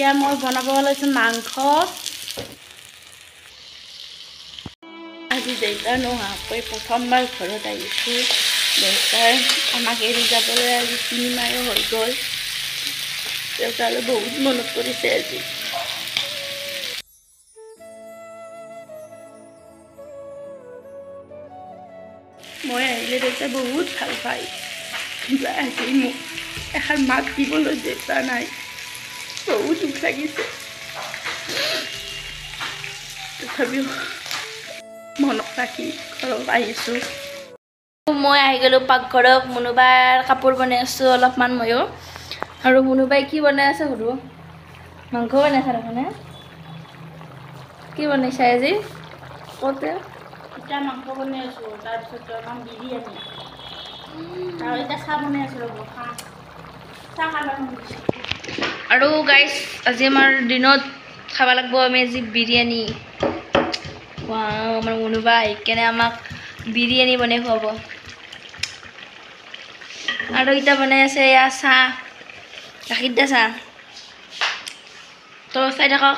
এতিয়া মই বনাব লৈছোঁ মাংস আজি দেউতা নোহোৱাকৈ প্ৰথমবাৰ ঘৰত আহিছোঁ দেউতাই আমাক এৰি যাবলৈ আজি 3 মাহ হৈ গ'ল দেউতালৈ বহুত মনত পৰিছে আজি মই আহিলে দেউতাই বহুত ভাল পায় কিন্তু আজি মোক এষাৰ মাত দিবলৈ দেউতা নাই বহুত দুখ লাগিছে তথাপিও মনত ৰাখি ঘৰত আহিছোঁ মই আহি গ'লোঁ পাকঘৰত মুনুবাৰ কাপোৰ বনাই আছোঁ অলপমান ময়ো আৰু মুনুবাই কি বনাই আছে সুধো মাংস বনাইছে দেখোনে কি বনাইছে আজি কওঁতে এতিয়া মাংস বনাই আছোঁ তাৰপিছত অলপমান বিৰিয়ানী আৰু এতিয়া চাহ বনাই আছোঁ ৰ'ব চাহ খাব আৰু গাইজ আজি আমাৰ দিনত খাব লাগিব আমি আজি বিৰিয়ানী আমাৰ মুনুবা আহি কেনে আমাক বিৰিয়ানী বনাই খুৱাব আৰু এতিয়া বনাই আছে এয়া চাহ গাখীৰ দিয়া চাহ তো চাই থাকক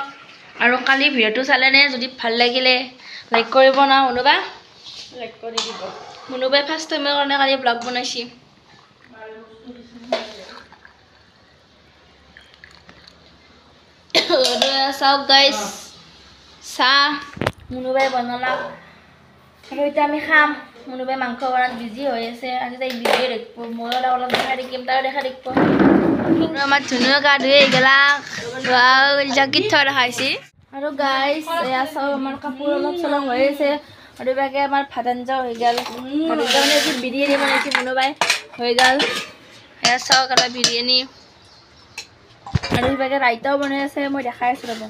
আৰু কালি ভিডিঅ'টো চালেনে যদি ভাল লাগিলে লাইক কৰিব না মুনুবা লাইক কৰি দিব মুনুবাই ফাৰ্ষ্ট টাইমৰ কাৰণে কালি ব্লগ বনাইছি চাওক গাইজ চাহ মুনুবাই বনালাক আৰু এতিয়া আমি খাম মুনুবাই মাংস বনাত বিজি হৈ আছে আজি তাই বিজি দেখিব ময়ো অলপ দেখা দেখিম তাইও দেখা দেখিব আমাৰ ধুনুৱে গা ধুই আহি গেলাক জাকিত থৈ দেখাইছি আৰু গাইজ এয়া চাওক আমাৰ কাপোৰ অলপ চলপ হৈ আছে আৰু ইভাগে আমাৰ ভাত আঞ্জাও হৈ গ'ল ভাত আঞ্জা মানে আজি বিৰিয়ানী বনাইছে মুনুবাই হৈ গ'ল এয়া চাওক এটা বিৰিয়ানী আৰু ইভাগে ৰাইতাও বনাই আছে মই দেখাই আছোঁ ৰ'ব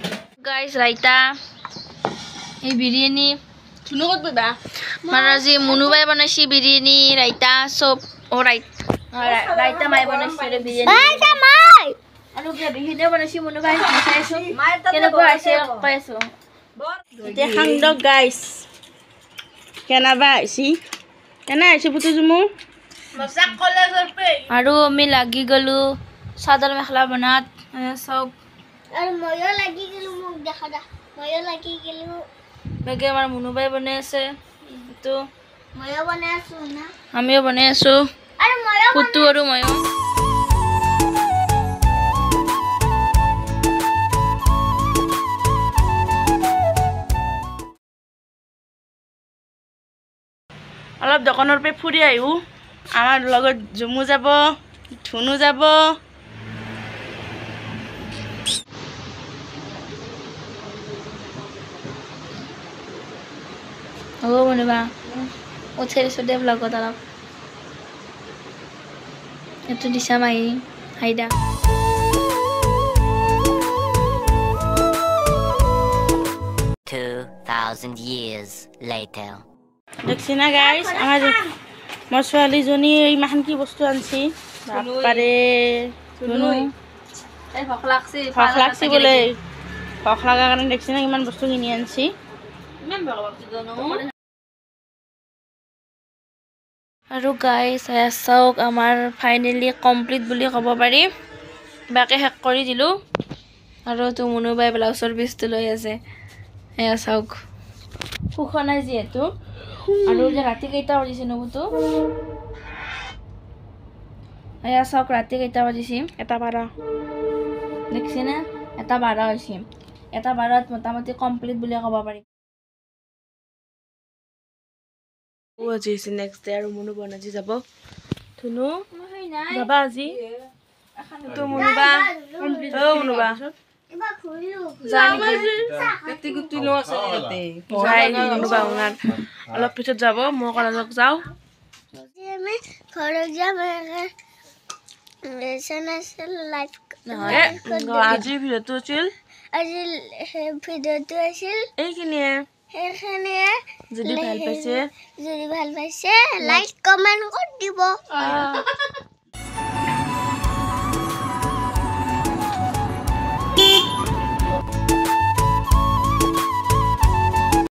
গাইজ ৰাইতা এই বিৰিয়ানী ধুনু ক'ত বহিবা মানে আজি মুনুবাই বনাইছে বিৰিয়ানী ৰাইতা চব ৰাইতা মায়ে বনাইছে বিৰিয়ানী আৰু বিৰিয়ানীও বনাইছে মুনুবাই দেখাই আছোঁ কেনেকুৱা হৈছে কৈ আছোঁ এতিয়া খাং দিয়ক গাইজ কেনেবা আহিছি কেনে আহিছে পুতুজুমু আৰু আমি লাগি গ'লোঁ চাদৰ মেখেলা বনাত চব আৰু ময়ো লাগি গ'লোঁ মোক দেখা দা ময়ো লাগি গ'লোঁ বাকী আমাৰ মুনুবাই বনাই আছে এইটো ময়ো বনাই আছোঁ না আমিও বনাই আছোঁ আৰু ময়ো পুতু আৰু ময়ো অলপ দোকানৰ পৰা ফুৰি আহিও আমাৰ লগত জুমু যাব ধুনু যাব হ'ব মুনুবা উঠাই দিছোঁ দে ব্লগত অলপ এইটো দিছা মাহী হাইদা 2,000 years later. দেখছি না গাইজ আমার মোৰ ছোৱালীজনী ইমান কি বস্তু আনছি বাপাৰে ধুনু ভোক লাগছি বোলে ভোক লগাৰ কাৰণে দেখছি না ইমান বস্তু কিনি আনছি আৰু গাইজ চাওক আমাৰ ফাইনেলি কমপ্লিট বুলি ক'ব পাৰি বাকী শেষ কৰি দিলোঁ আৰু তো মুনুবাই ব্লাউজৰ পিচটো লৈ আছে এয়া চাওক সুখ নাই যিহেতু আৰু যে ৰাতি কেইটা বাজিছে নবুতো এয়া চাওক ৰাতি কেইটা বাজিছে 1:12 দেখছি না 1:12 হৈছে 1:12 মোটামুটি কমপ্লিট বুলি ক'ব পাৰি আজি নেক্সট ডে আৰু মুনু বনাজি যাব ধুনু যাবা আজি তো মুনুবা কমপ্লিট ও মুনুবা এবাৰ খুলিলো জানি গুটি লো আছে এতে যাই মুনুবা উনাৰ অলপ পিছত যাব মই কলেজত যাওঁ আমি ঘৰত যাম লেসন আছে লাইভ নহয় আজি ভিডিঅ'টো আছিল আজি ভিডিঅ'টো আছিল এইখিনিয়ে এখানে যদি ভাল পাইছে লাইক কমেন্ট কৰি দিব